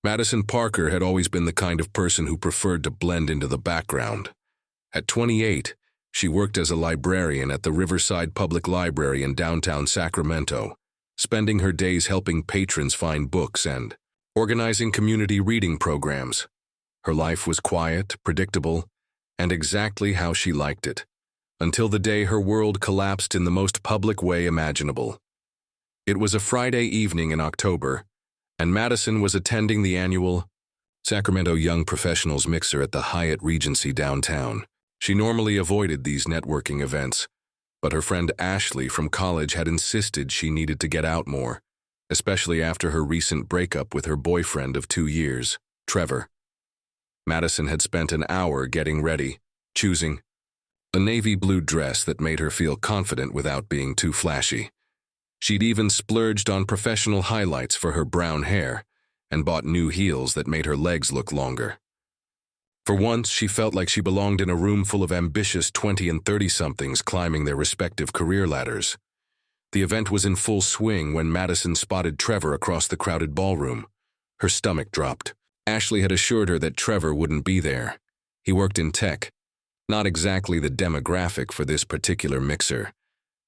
Madison Parker had always been the kind of person who preferred to blend into the background. At 28, she worked as a librarian at the Riverside Public Library in downtown Sacramento, spending her days helping patrons find books and organizing community reading programs. Her life was quiet, predictable, and exactly how she liked it, until the day her world collapsed in the most public way imaginable. It was a Friday evening in October, and Madison was attending the annual Sacramento Young Professionals Mixer at the Hyatt Regency downtown. She normally avoided these networking events, but her friend Ashley from college had insisted she needed to get out more, especially after her recent breakup with her boyfriend of 2 years, Trevor. Madison had spent an hour getting ready, choosing a navy blue dress that made her feel confident without being too flashy. She'd even splurged on professional highlights for her brown hair and bought new heels that made her legs look longer. For once, she felt like she belonged in a room full of ambitious 20 and 30-somethings climbing their respective career ladders. The event was in full swing when Madison spotted Trevor across the crowded ballroom. Her stomach dropped. Ashley had assured her that Trevor wouldn't be there. He worked in tech, not exactly the demographic for this particular mixer.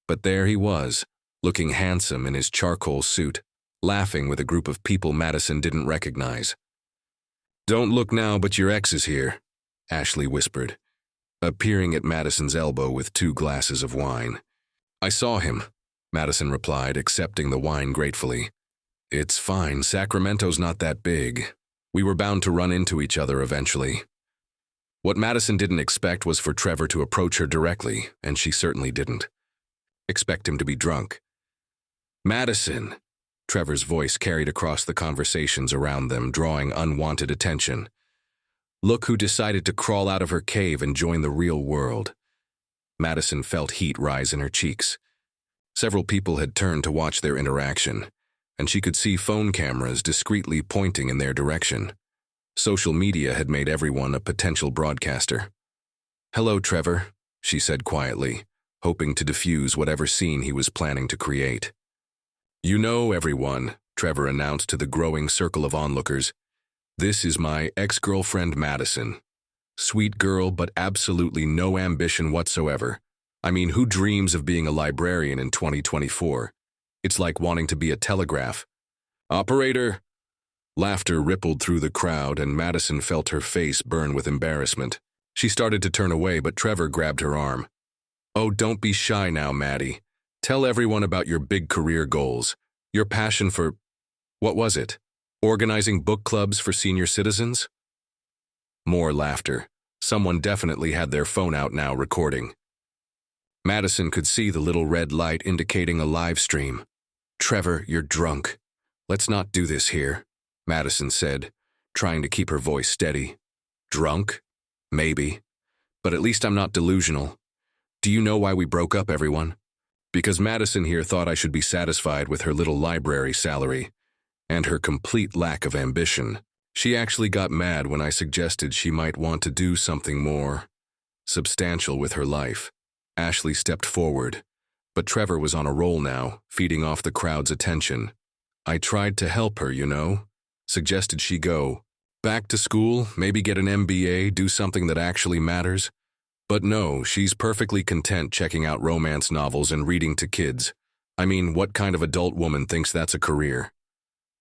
But there he was, looking handsome in his charcoal suit, laughing with a group of people Madison didn't recognize. "Don't look now, but your ex is here," Ashley whispered, appearing at Madison's elbow with 2 glasses of wine. "I saw him," Madison replied, accepting the wine gratefully. "It's fine, Sacramento's not that big. We were bound to run into each other eventually." What Madison didn't expect was for Trevor to approach her directly, and she certainly didn't expect him to be drunk. "Madison," Trevor's voice carried across the conversations around them, drawing unwanted attention. "Look who decided to crawl out of her cave and join the real world." Madison felt heat rise in her cheeks. Several people had turned to watch their interaction, and she could see phone cameras discreetly pointing in their direction. Social media had made everyone a potential broadcaster. "Hello, Trevor," she said quietly, hoping to diffuse whatever scene he was planning to create. "You know, everyone," Trevor announced to the growing circle of onlookers, "this is my ex-girlfriend Madison. Sweet girl, but absolutely no ambition whatsoever. I mean, who dreams of being a librarian in 2024? It's like wanting to be a telegraph. Operator!" Laughter rippled through the crowd, and Madison felt her face burn with embarrassment. She started to turn away, but Trevor grabbed her arm. "Oh, don't be shy now, Maddie. Tell everyone about your big career goals, your passion for, what was it? Organizing book clubs for senior citizens?" More laughter. Someone definitely had their phone out now recording. Madison could see the little red light indicating a live stream. "Trevor, you're drunk. Let's not do this here," Madison said, trying to keep her voice steady. "Drunk? Maybe. But at least I'm not delusional. Do you know why we broke up, everyone? Because Madison here thought I should be satisfied with her little library salary and her complete lack of ambition. She actually got mad when I suggested she might want to do something more substantial with her life." Ashley stepped forward, but Trevor was on a roll now, feeding off the crowd's attention. "I tried to help her, you know. Suggested she go back to school, maybe get an MBA, do something that actually matters. But no, she's perfectly content checking out romance novels and reading to kids. I mean, what kind of adult woman thinks that's a career?"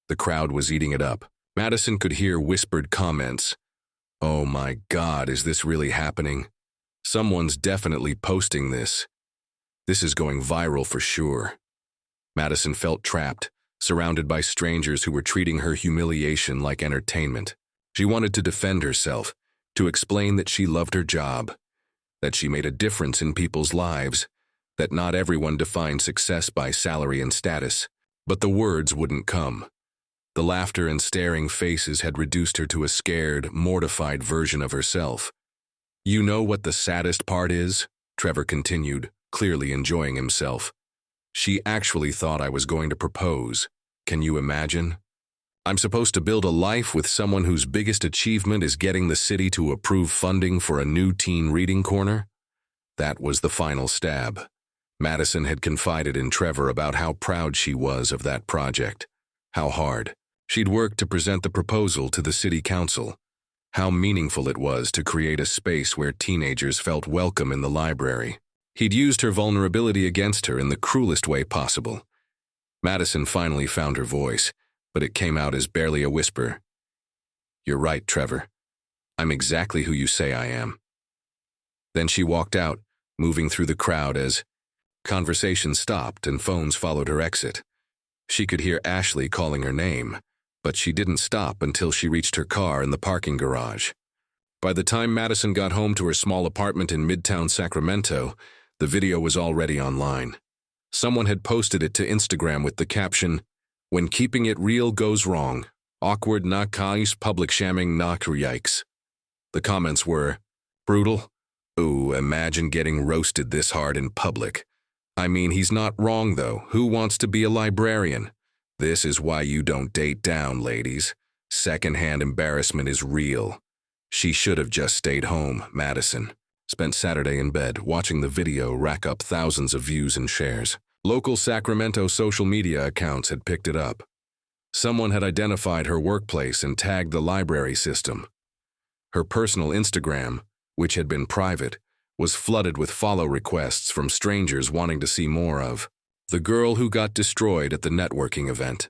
The crowd was eating it up. Madison could hear whispered comments. "Oh my God, is this really happening? Someone's definitely posting this. This is going viral for sure." Madison felt trapped, surrounded by strangers who were treating her humiliation like entertainment. She wanted to defend herself, to explain that she loved her job, that she made a difference in people's lives, that not everyone defined success by salary and status. But the words wouldn't come. The laughter and staring faces had reduced her to a scared, mortified version of herself. "You know what the saddest part is?" Trevor continued, clearly enjoying himself. "She actually thought I was going to propose. Can you imagine? I'm supposed to build a life with someone whose biggest achievement is getting the city to approve funding for a new teen reading corner?" That was the final stab. Madison had confided in Trevor about how proud she was of that project, how hard, She'd worked to present the proposal to the city council. How meaningful it was to create a space where teenagers felt welcome in the library. He'd used her vulnerability against her in the cruelest way possible. Madison finally found her voice, but it came out as barely a whisper. "You're right, Trevor. I'm exactly who you say I am." Then she walked out, moving through the crowd as conversation stopped and phones followed her exit. She could hear Ashley calling her name, but she didn't stop until she reached her car in the parking garage. By the time Madison got home to her small apartment in Midtown Sacramento, the video was already online. Someone had posted it to Instagram with the caption, "When keeping it real goes wrong. Awkward na kais public shamming na yikes." The comments were, "Brutal. Ooh, imagine getting roasted this hard in public. I mean, he's not wrong though. Who wants to be a librarian? This is why you don't date down, ladies. Secondhand embarrassment is real. She should have just stayed home." Madison spent Saturday in bed watching the video rack up thousands of views and shares. Local Sacramento social media accounts had picked it up. Someone had identified her workplace and tagged the library system. Her personal Instagram, which had been private, was flooded with follow requests from strangers wanting to see more of the girl who got destroyed at the networking event.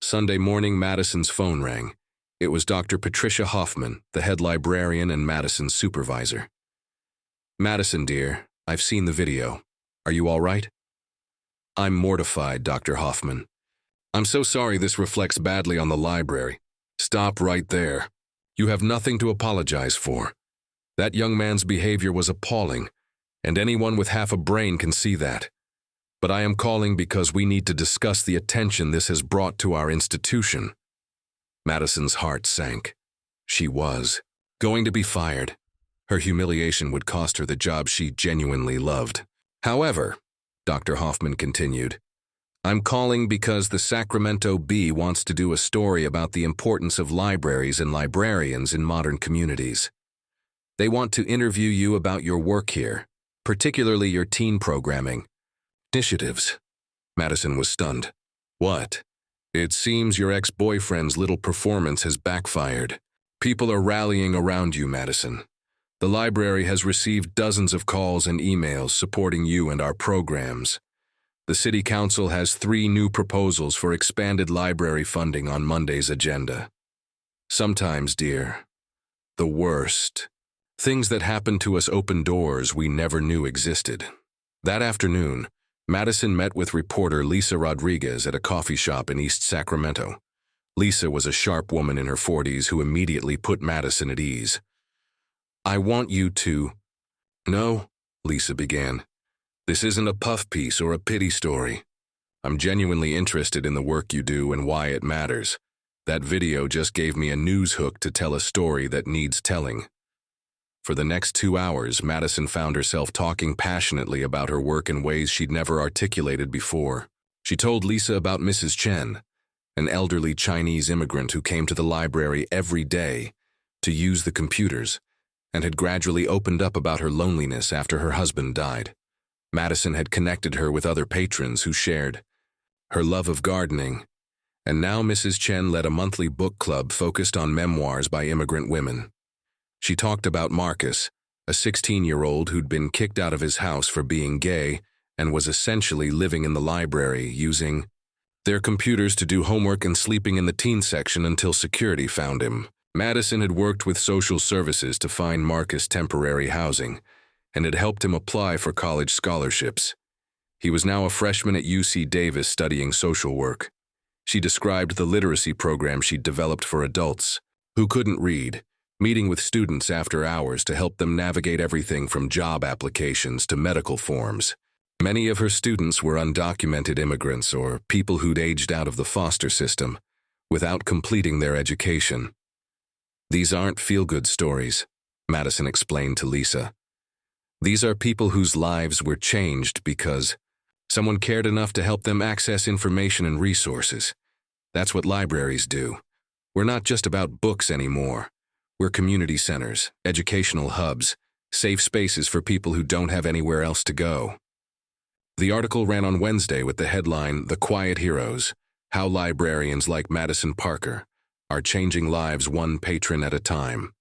Sunday morning, Madison's phone rang. It was Dr. Patricia Hoffman, the head librarian and Madison's supervisor. "Madison, dear, I've seen the video. Are you all right?" "I'm mortified, Dr. Hoffman. I'm so sorry this reflects badly on the library." "Stop right there. You have nothing to apologize for. That young man's behavior was appalling, and anyone with half a brain can see that. But I am calling because we need to discuss the attention this has brought to our institution." Madison's heart sank. She was going to be fired. Her humiliation would cost her the job she genuinely loved. "However," Dr. Hoffman continued, "I'm calling because the Sacramento Bee wants to do a story about the importance of libraries and librarians in modern communities. They want to interview you about your work here, particularly your teen programming initiatives." Madison was stunned. "What? It seems your ex-boyfriend's little performance has backfired. People are rallying around you, Madison. The library has received dozens of calls and emails supporting you and our programs. The City Council has 3 new proposals for expanded library funding on Monday's agenda. Sometimes, dear, the worst things that happen to us open doors we never knew existed." That afternoon, Madison met with reporter Lisa Rodriguez at a coffee shop in East Sacramento. Lisa was a sharp woman in her 40s who immediately put Madison at ease. "I want you to—" "No," Lisa began. "This isn't a puff piece or a pity story. I'm genuinely interested in the work you do and why it matters. That video just gave me a news hook to tell a story that needs telling." For the next 2 hours, Madison found herself talking passionately about her work in ways she'd never articulated before. She told Lisa about Mrs. Chen, an elderly Chinese immigrant who came to the library every day to use the computers and had gradually opened up about her loneliness after her husband died. Madison had connected her with other patrons who shared her love of gardening, and now Mrs. Chen led a monthly book club focused on memoirs by immigrant women. She talked about Marcus, a 16-year-old who'd been kicked out of his house for being gay and was essentially living in the library using their computers to do homework and sleeping in the teen section until security found him. Madison had worked with social services to find Marcus temporary housing and had helped him apply for college scholarships. He was now a freshman at UC Davis studying social work. She described the literacy program she'd developed for adults who couldn't read, meeting with students after hours to help them navigate everything from job applications to medical forms. Many of her students were undocumented immigrants or people who'd aged out of the foster system without completing their education. "These aren't feel-good stories," Madison explained to Lisa. "These are people whose lives were changed because someone cared enough to help them access information and resources. That's what libraries do. We're not just about books anymore. We're community centers, educational hubs, safe spaces for people who don't have anywhere else to go." The article ran on Wednesday with the headline, "The Quiet Heroes," How librarians like Madison Parker are changing lives one patron at a time.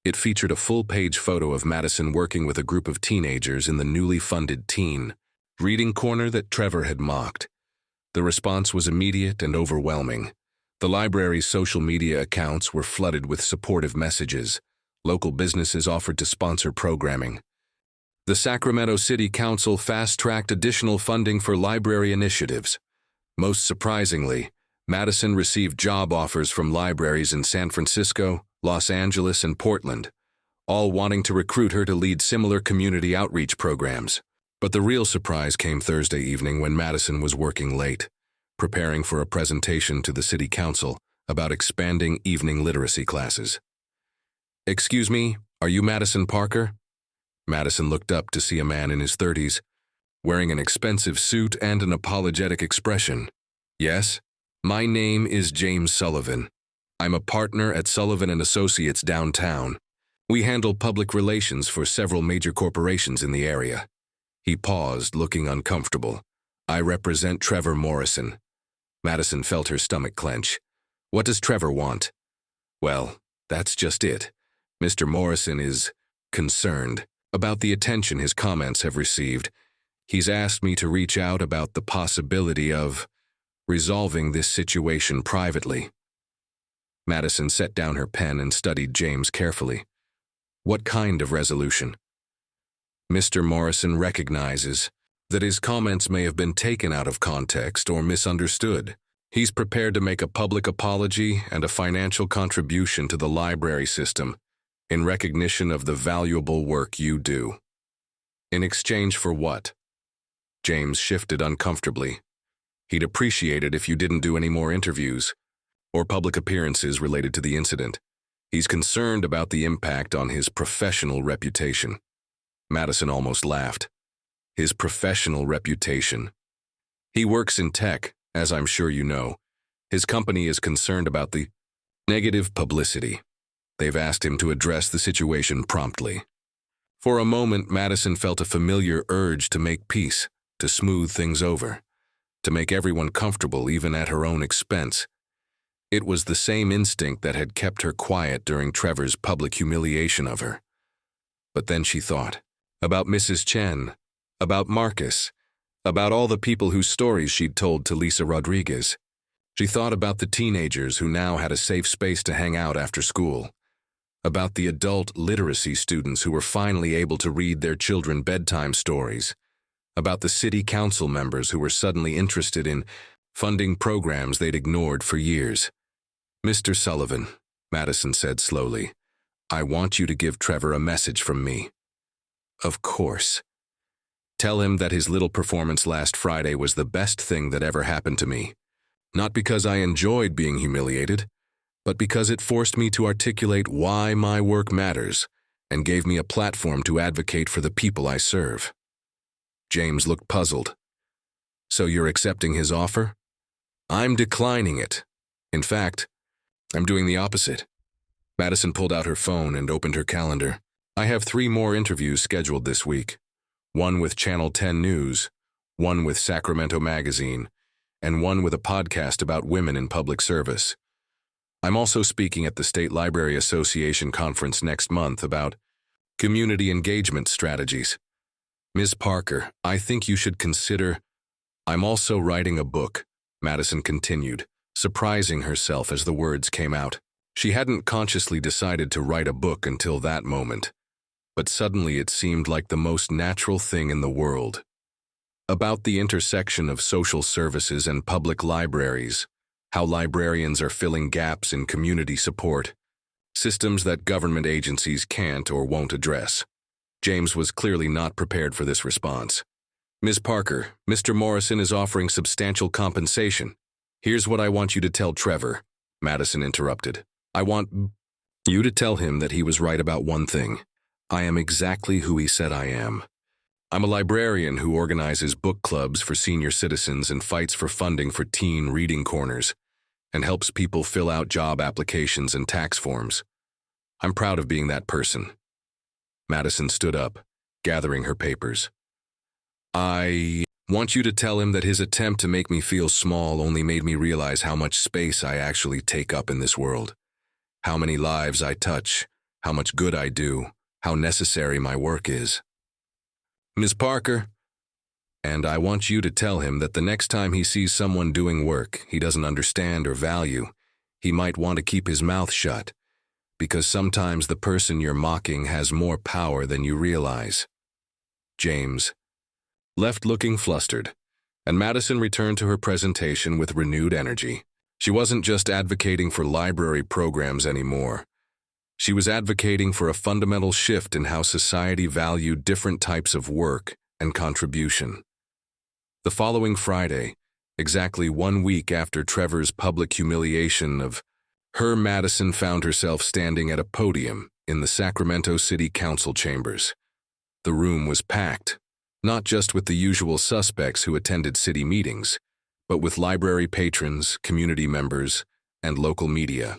It featured a full-page photo of Madison working with a group of teenagers in the newly funded teen reading corner that Trevor had mocked. The response was immediate and overwhelming. The library's social media accounts were flooded with supportive messages. Local businesses offered to sponsor programming. The Sacramento City Council fast-tracked additional funding for library initiatives. Most surprisingly, Madison received job offers from libraries in San Francisco, Los Angeles, and Portland, all wanting to recruit her to lead similar community outreach programs. But the real surprise came Thursday evening when Madison was working late, preparing for a presentation to the City Council about expanding evening literacy classes. "Excuse me, are you Madison Parker?" Madison looked up to see a man in his 30s, wearing an expensive suit and an apologetic expression. "Yes, my name is James Sullivan. I'm a partner at Sullivan & Associates downtown. We handle public relations for several major corporations in the area." He paused, looking uncomfortable. "I represent Trevor Morrison." Madison felt her stomach clench. "What does Trevor want?" "Well, that's just it. Mr. Morrison is concerned about the attention his comments have received. He's asked me to reach out about the possibility of resolving this situation privately." Madison set down her pen and studied James carefully. "What kind of resolution?" "Mr. Morrison recognizes that his comments may have been taken out of context or misunderstood. He's prepared to make a public apology and a financial contribution to the library system in recognition of the valuable work you do." "In exchange for what?" James shifted uncomfortably. "He'd appreciate it if you didn't do any more interviews or public appearances related to the incident. He's concerned about the impact on his professional reputation." Madison almost laughed. His professional reputation. He works in tech, as I'm sure you know. His company is concerned about the negative publicity. They've asked him to address the situation promptly. For a moment, Madison felt a familiar urge to make peace, to smooth things over, to make everyone comfortable even at her own expense. It was the same instinct that had kept her quiet during Trevor's public humiliation of her. But then she thought about Mrs. Chen, about Marcus, about all the people whose stories she'd told to Lisa Rodriguez. She thought about the teenagers who now had a safe space to hang out after school, about the adult literacy students who were finally able to read their children bedtime stories, about the city council members who were suddenly interested in funding programs they'd ignored for years. "Mr. Sullivan," Madison said slowly, "I want you to give Trevor a message from me." "Of course. Tell him that his little performance last Friday was the best thing that ever happened to me. Not because I enjoyed being humiliated, but because it forced me to articulate why my work matters and gave me a platform to advocate for the people I serve." James looked puzzled. "So you're accepting his offer?" "I'm declining it. In fact, I'm doing the opposite." Madison pulled out her phone and opened her calendar. "I have 3 more interviews scheduled this week. One with Channel 10 News, one with Sacramento Magazine, and one with a podcast about women in public service. I'm also speaking at the State Library Association conference next month about community engagement strategies. Ms. Parker, I think you should consider—" "I'm also writing a book," Madison continued, surprising herself as the words came out. She hadn't consciously decided to write a book until that moment, but suddenly it seemed like the most natural thing in the world. About the intersection of social services and public libraries, how librarians are filling gaps in community support, systems that government agencies can't or won't address. James was clearly not prepared for this response. "Ms. Parker, Mr. Morrison is offering substantial compensation. Here's what I want you to tell Trevor," Madison interrupted. "I want you to tell him that he was right about one thing. I am exactly who he said I am. I'm a librarian who organizes book clubs for senior citizens and fights for funding for teen reading corners, and helps people fill out job applications and tax forms. I'm proud of being that person." Madison stood up, gathering her papers. Want you to tell him that his attempt to make me feel small only made me realize how much space I actually take up in this world. How many lives I touch, how much good I do, how necessary my work is. Ms. Parker, and I want you to tell him that the next time he sees someone doing work he doesn't understand or value, he might want to keep his mouth shut, because sometimes the person you're mocking has more power than you realize. James left looking flustered, and Madison returned to her presentation with renewed energy. She wasn't just advocating for library programs anymore. She was advocating for a fundamental shift in how society valued different types of work and contribution. The following Friday, exactly 1 week after Trevor's public humiliation of her, Madison found herself standing at a podium in the Sacramento City Council chambers. The room was packed, not just with the usual suspects who attended city meetings, but with library patrons, community members, and local media.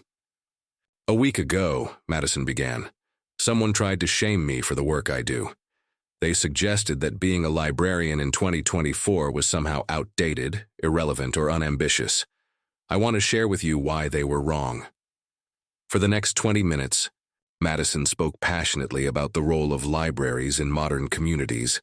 "A week ago," Madison began, "someone tried to shame me for the work I do. They suggested that being a librarian in 2024 was somehow outdated, irrelevant, or unambitious. I want to share with you why they were wrong." For the next 20 minutes, Madison spoke passionately about the role of libraries in modern communities.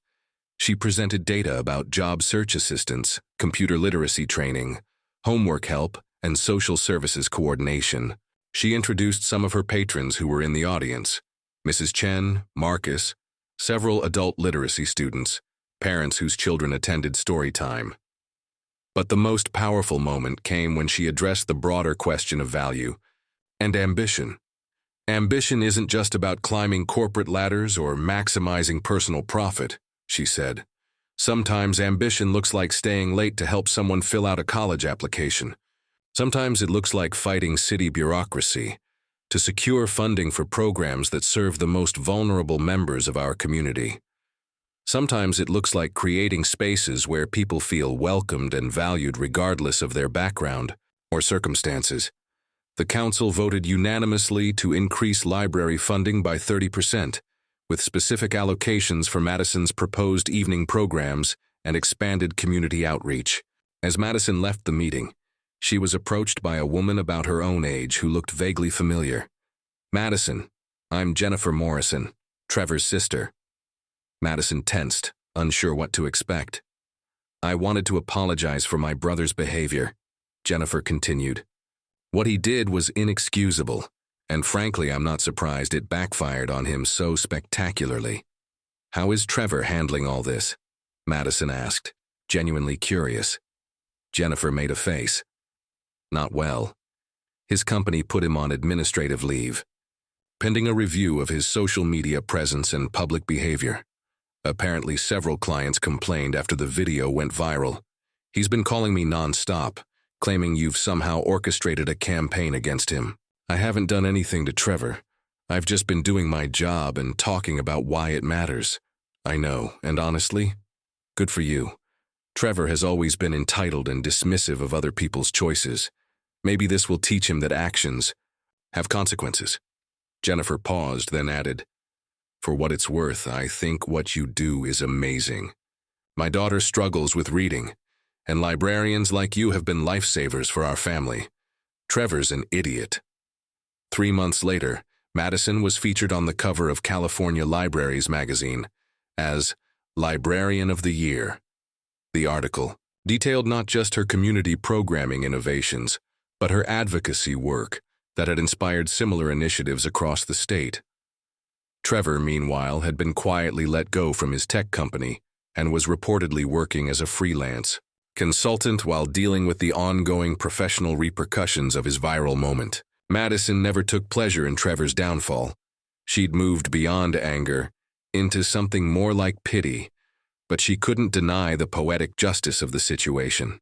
She presented data about job search assistance, computer literacy training, homework help, and social services coordination. She introduced some of her patrons who were in the audience: Mrs. Chen, Marcus, several adult literacy students, parents whose children attended story time. But the most powerful moment came when she addressed the broader question of value and ambition. "Ambition isn't just about climbing corporate ladders or maximizing personal profit," she said. "Sometimes ambition looks like staying late to help someone fill out a college application. Sometimes it looks like fighting city bureaucracy to secure funding for programs that serve the most vulnerable members of our community. Sometimes it looks like creating spaces where people feel welcomed and valued regardless of their background or circumstances." The council voted unanimously to increase library funding by 30%, with specific allocations for Madison's proposed evening programs and expanded community outreach. As Madison left the meeting, she was approached by a woman about her own age who looked vaguely familiar. "Madison, I'm Jennifer Morrison, Trevor's sister." Madison tensed, unsure what to expect. "I wanted to apologize for my brother's behavior," Jennifer continued. "What he did was inexcusable, and frankly, I'm not surprised it backfired on him so spectacularly." "How is Trevor handling all this?" Madison asked, genuinely curious. Jennifer made a face. "Not well. His company put him on administrative leave, pending a review of his social media presence and public behavior. Apparently, several clients complained after the video went viral. He's been calling me non-stop, claiming you've somehow orchestrated a campaign against him. I haven't done anything to Trevor. I've just been doing my job and talking about why it matters. I know, and honestly, good for you. Trevor has always been entitled and dismissive of other people's choices. Maybe this will teach him that actions have consequences." Jennifer paused, then added, "For what it's worth, I think what you do is amazing. My daughter struggles with reading, and librarians like you have been lifesavers for our family. Trevor's an idiot." 3 months later, Madison was featured on the cover of California Libraries magazine as Librarian of the Year. The article detailed not just her community programming innovations, but her advocacy work that had inspired similar initiatives across the state. Trevor, meanwhile, had been quietly let go from his tech company and was reportedly working as a freelance consultant while dealing with the ongoing professional repercussions of his viral moment. Madison never took pleasure in Trevor's downfall. She'd moved beyond anger into something more like pity, but she couldn't deny the poetic justice of the situation.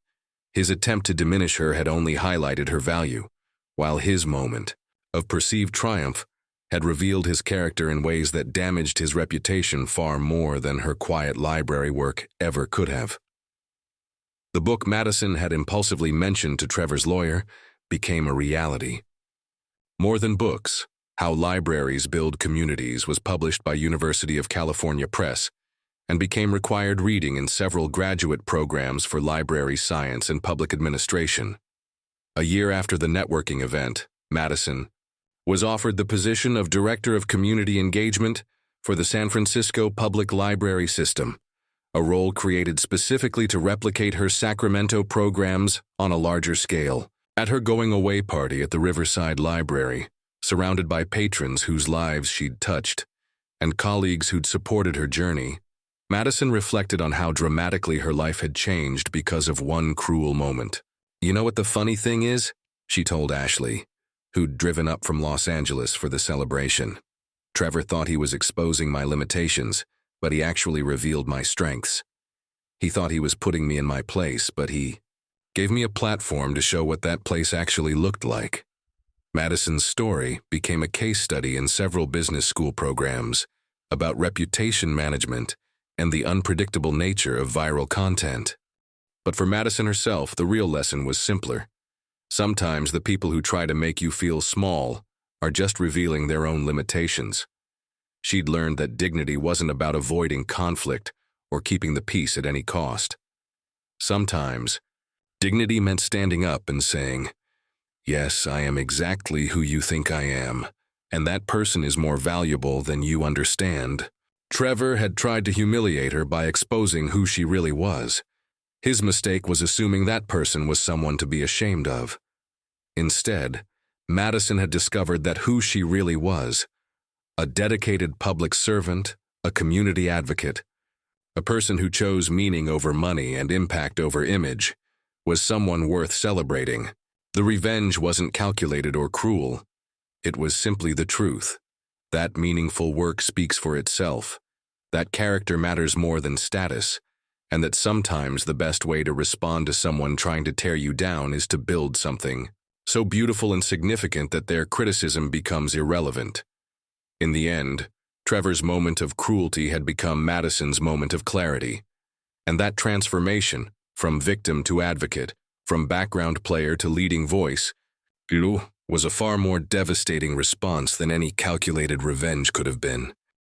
His attempt to diminish her had only highlighted her value, while his moment of perceived triumph had revealed his character in ways that damaged his reputation far more than her quiet library work ever could have. The book Madison had impulsively mentioned to Trevor's lawyer became a reality. More Than Books: How Libraries Build Communities was published by University of California Press and became required reading in several graduate programs for library science and public administration. A year after the networking event, Madison was offered the position of Director of Community Engagement for the San Francisco Public Library System, a role created specifically to replicate her Sacramento programs on a larger scale. At her going-away party at the Riverside Library, surrounded by patrons whose lives she'd touched and colleagues who'd supported her journey, Madison reflected on how dramatically her life had changed because of one cruel moment. "You know what the funny thing is?" she told Ashley, who'd driven up from Los Angeles for the celebration. "Trevor thought he was exposing my limitations, but he actually revealed my strengths. He thought he was putting me in my place, but he gave me a platform to show what that place actually looked like." Madison's story became a case study in several business school programs about reputation management and the unpredictable nature of viral content. But for Madison herself, the real lesson was simpler. Sometimes the people who try to make you feel small are just revealing their own limitations. She'd learned that dignity wasn't about avoiding conflict or keeping the peace at any cost. Sometimes, dignity meant standing up and saying, "Yes, I am exactly who you think I am, and that person is more valuable than you understand." Trevor had tried to humiliate her by exposing who she really was. His mistake was assuming that person was someone to be ashamed of. Instead, Madison had discovered that who she really was, a dedicated public servant, a community advocate, a person who chose meaning over money and impact over image, was someone worth celebrating. The revenge wasn't calculated or cruel. It was simply the truth. That meaningful work speaks for itself, that character matters more than status, and that sometimes the best way to respond to someone trying to tear you down is to build something so beautiful and significant that their criticism becomes irrelevant. In the end, Trevor's moment of cruelty had become Madison's moment of clarity, and that transformation, from victim to advocate, from background player to leading voice, was a far more devastating response than any calculated revenge could have been.